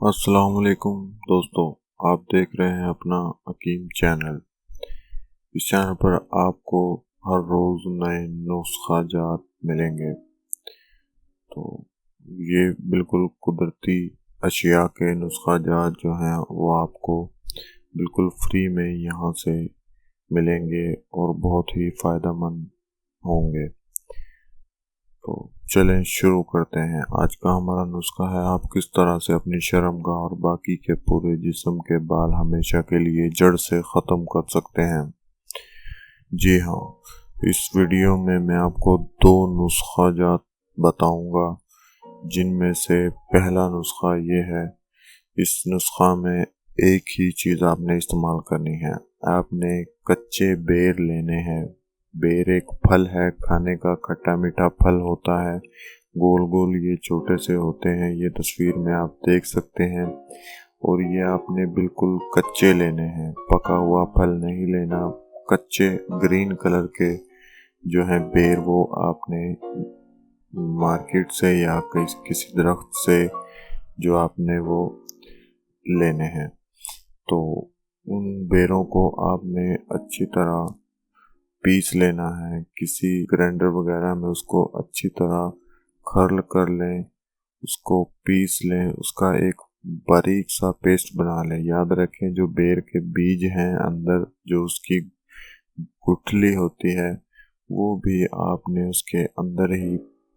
अस्सलाम वालेकुम दोस्तों, आप देख रहे हैं अपना हकीम चैनल। इस चैनल पर आपको हर रोज़ नए नुस्खा जात मिलेंगे। तो ये बिल्कुल कुदरती अशिया के नुस्खा जात जो हैं वो आपको बिल्कुल फ्री में यहाँ से मिलेंगे और बहुत ही फ़ायदेमंद होंगे। तो चलें शुरू करते हैं। आज का हमारा नुस्खा है आप किस तरह से अपनी शर्मगाह और बाकी के पूरे जिस्म के बाल हमेशा के लिए जड़ से ख़त्म कर सकते हैं। जी हाँ, इस वीडियो में मैं आपको 2 नुस्खा जात बताऊंगा, जिनमें से पहला नुस्खा ये है। इस नुस्खा में एक ही चीज़ आपने इस्तेमाल करनी है। आपने कच्चे बेर लेने हैं। बेर एक फल है, खाने का खट्टा मीठा फल होता है। गोल गोल ये छोटे से होते हैं, ये तस्वीर में आप देख सकते हैं। और ये आपने बिल्कुल कच्चे लेने हैं, पका हुआ फल नहीं लेना। कच्चे ग्रीन कलर के जो हैं बेर, वो आपने मार्केट से या किसी दरख्त से जो आपने वो लेने हैं। तो उन बेरों को आपने अच्छी तरह पीस लेना है। किसी ग्राइंडर वगैरह में उसको अच्छी तरह खर्ल कर लें, उसको पीस लें, उसका एक बारीक सा पेस्ट बना लें। याद रखें जो बेर के बीज हैं, अंदर जो उसकी गुठली होती है, वो भी आपने उसके अंदर ही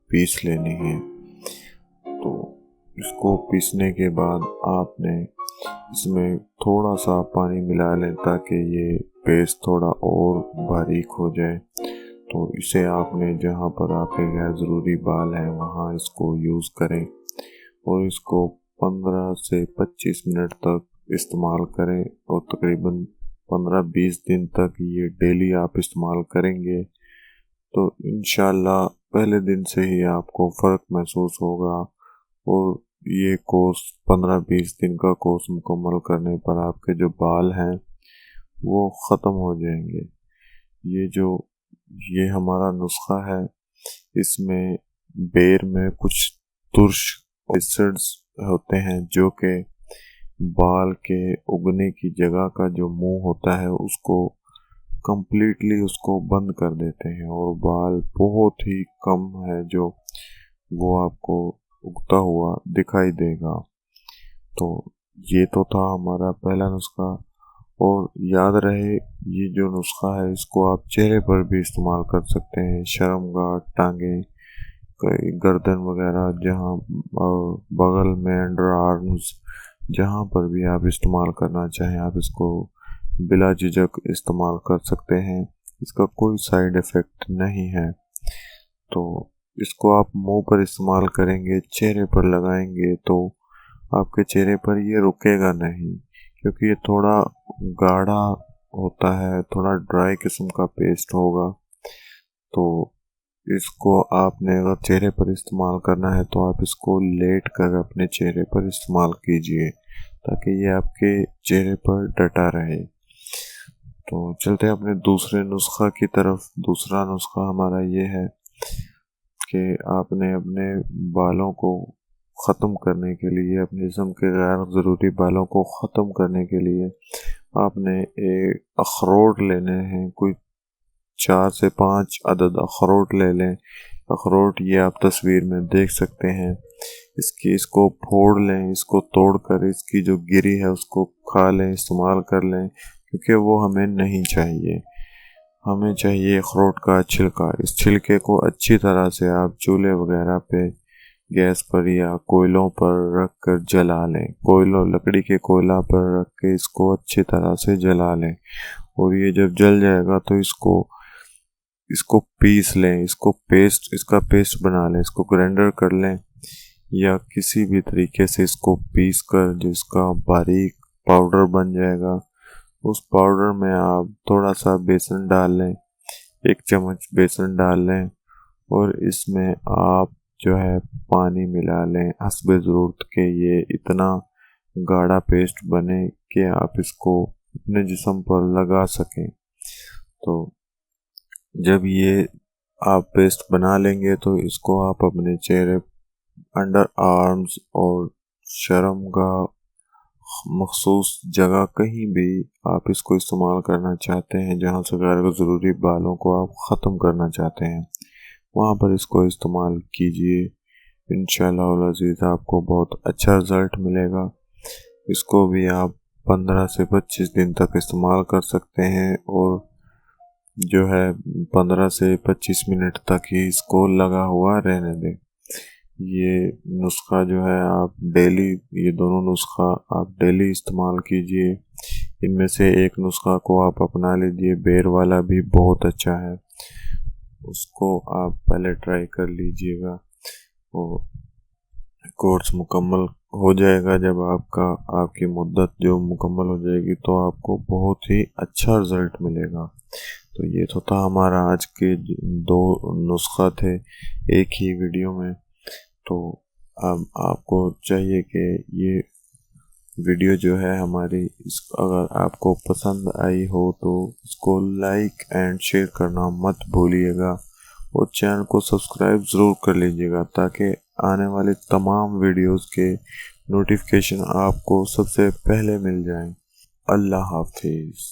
पीस लेनी है। तो इसको पीसने के बाद आपने इसमें थोड़ा सा पानी मिला लें ताकि ये पेस्ट थोड़ा और बारीक हो जाए। तो इसे आपने जहाँ पर आपके गैर ज़रूरी बाल हैं वहाँ इसको यूज़ करें और इसको 15 से 25 मिनट तक इस्तेमाल करें। और तकरीबन 15-20 दिन तक ये डेली आप इस्तेमाल करेंगे तो इंशाल्लाह पहले दिन से ही आपको फ़र्क महसूस होगा। और ये कोर्स 15-20 दिन का कोर्स मुकम्मल करने पर आपके जो बाल हैं वो ख़त्म हो जाएंगे। ये हमारा नुस्खा है, इसमें बेर में कुछ तुर्श एसिड्स होते हैं जो कि बाल के उगने की जगह का जो मुंह होता है उसको कंप्लीटली उसको बंद कर देते हैं और बाल बहुत ही कम है जो वो आपको उगता हुआ दिखाई देगा। तो ये तो था हमारा पहला नुस्खा। और याद रहे, ये जो नुस्खा है इसको आप चेहरे पर भी इस्तेमाल कर सकते हैं। शर्मगाह, टांगे, गर्दन वगैरह, जहाँ बगल में, अंडर आर्म्स, जहाँ पर भी आप इस्तेमाल करना चाहें आप इसको बिला झिझक इस्तेमाल कर सकते हैं। इसका कोई साइड इफ़ेक्ट नहीं है। तो इसको आप मुंह पर इस्तेमाल करेंगे, चेहरे पर लगाएंगे तो आपके चेहरे पर ये रुकेगा नहीं, क्योंकि ये थोड़ा गाढ़ा होता है, थोड़ा ड्राई किस्म का पेस्ट होगा। तो इसको आपने अगर चेहरे पर इस्तेमाल करना है तो आप इसको लेट कर अपने चेहरे पर इस्तेमाल कीजिए ताकि ये आपके चेहरे पर डटा रहे। तो चलते हैं अपने दूसरे नुस्खा की तरफ। दूसरा नुस्खा हमारा ये है कि आपने अपने बालों को ख़त्म करने के लिए, अपने जिस्म के गैर ज़रूरी बालों को ख़त्म करने के लिए आपने एक अखरोट लेने हैं। कोई 4 से 5 अदद अखरोट ले लें। अखरोट ये आप तस्वीर में देख सकते हैं। इसको फोड़ लें, इसको तोड़कर इसकी जो गिरी है उसको खा लें, इस्तेमाल कर लें, क्योंकि वो हमें नहीं चाहिए। हमें चाहिए अखरोट का छिलका। इस छिलके को अच्छी तरह से आप चूल्हे वगैरह पे, गैस पर या कोयलों पर रख कर जला लें। लकड़ी के कोयला पर रख के इसको अच्छी तरह से जला लें। और ये जब जल जाएगा तो इसको पीस लें, इसका पेस्ट बना लें, इसको ग्राइंडर कर लें या किसी भी तरीके से इसको पीस कर जिसका बारीक पाउडर बन जाएगा, उस पाउडर में आप थोड़ा सा बेसन डाल लें, 1 चम्मच बेसन डाल लें और इसमें आप जो है पानी मिला लें हस्बे ज़रूरत के। ये इतना गाढ़ा पेस्ट बने कि आप इसको अपने जिस्म पर लगा सकें। तो जब ये आप पेस्ट बना लेंगे तो इसको आप अपने चेहरे, अंडर आर्म्स और शर्मगाह, मखसूस जगह कहीं भी आप इसको इस्तेमाल करना चाहते हैं, जहाँ से गैर ज़रूरी बालों को आप ख़त्म करना चाहते हैं, वहाँ पर इसको इस्तेमाल कीजिए। इंशाअल्लाह अल अज़ीज़ आपको बहुत अच्छा रिज़ल्ट मिलेगा। इसको भी आप 15 से 25 दिन तक इस्तेमाल कर सकते हैं और जो है 15 से 25 मिनट तक ही इसको लगा हुआ रहने दें। ये नुस्खा जो है आप डेली, ये दोनों नुस्खा आप डेली इस्तेमाल कीजिए। इनमें से एक नुस्खा को आप अपना लीजिए, बेर वाला भी बहुत अच्छा है, उसको आप पहले ट्राई कर लीजिएगा। और कोर्स मुकम्मल हो जाएगा, जब आपकी मुद्दत जो मुकम्मल हो जाएगी तो आपको बहुत ही अच्छा रिज़ल्ट मिलेगा। तो ये तो था हमारा आज के 2 नुस्खा थे एक ही वीडियो में। तो अब आपको चाहिए कि ये वीडियो जो है हमारी, अगर आपको पसंद आई हो तो इसको लाइक एंड शेयर करना मत भूलिएगा और चैनल को सब्सक्राइब ज़रूर कर लीजिएगा, ताकि आने वाले तमाम वीडियोस के नोटिफिकेशन आपको सबसे पहले मिल जाएं। अल्लाह हाफिज़।